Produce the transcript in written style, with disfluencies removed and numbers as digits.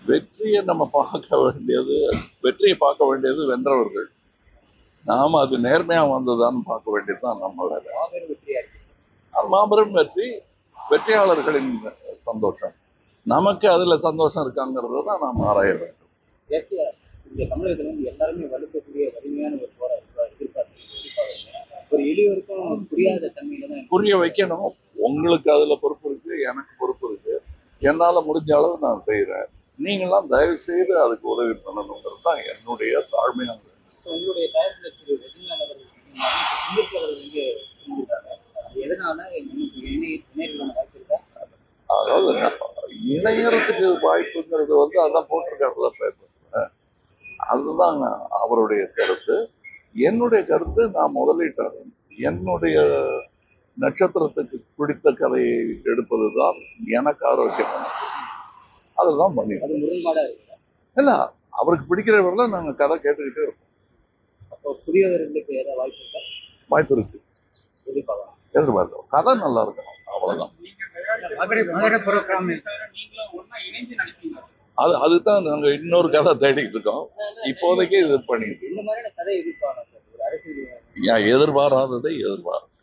வெற்றியை நம்ம பார்க்க வேண்டியது வெற்றியை பார்க்க வேண்டியது வென்றவர்கள். நாம அது நேர்மையா வந்ததான்னு பார்க்க வேண்டியதுதான் நம்ம வேலை. அது மாபெரும் வெற்றி, வெற்றியாளர்களின் சந்தோஷம். நமக்கு அதுல சந்தோஷம் இருக்காங்கிறத தான் நாம் ஆராய வேண்டும். தமிழகத்துல வந்து எல்லாருமே வலுக்கக்கூடிய வலிமையான ஒரு ஒரு எளியோருக்கும் புரியாத தன்மையில தான் புரிய வைக்கணும். உங்களுக்கு அதுல பொறுப்பு இருக்கு, எனக்கு பொறுப்பு இருக்கு. என்னால முடிஞ்ச அளவு நான் செய்யறேன். நீங்களாம் தயவு செய்து அதுக்கு உதவி பண்ணணுங்கிறது தான் என்னுடைய தாழ்மையான. உங்களுடைய தயாரிப்புல திரு ரஜினிகாந்த் அவர்கள் வந்து எதனால இணையத்துக்கான வாய்ப்பு இருக்கா? அதாவது இணையறதுக்கு வாய்ப்புங்கிறது வந்து அதான் போட்டிருக்காருல பேப்பர். அதுதான் அவருடைய கருத்து. என்னுடைய கருத்து நான் முதலீட்டாளர். என்னுடைய நட்சத்திரத்துக்கு பிடித்த கதையை எடுப்பதுதான் எனக்கு ஆரோக்கியமானது. அதுதான் பண்ணி அது முரண்பாடா இருக்கு இல்ல. அவருக்கு பிடிக்கிறவர்கள நாங்க கதை கேட்டுக்கிட்டே இருக்கோம். அப்போ புதியவர்களுக்கு ஏதாவது வாய்ப்பு இருக்கா? வாய்ப்பு இருக்கு, எதிர்பார்க்கிறோம். கதை நல்லா இருக்கணும், அவ்வளவுதான். அதுதான் நாங்க இன்னொரு கதை தேடிட்டு இருக்கோம். இப்போதைக்கு இது பண்ணிட்டு இந்த மாதிரியான கதை எதிர்பாராததை எதிர்பார்த்து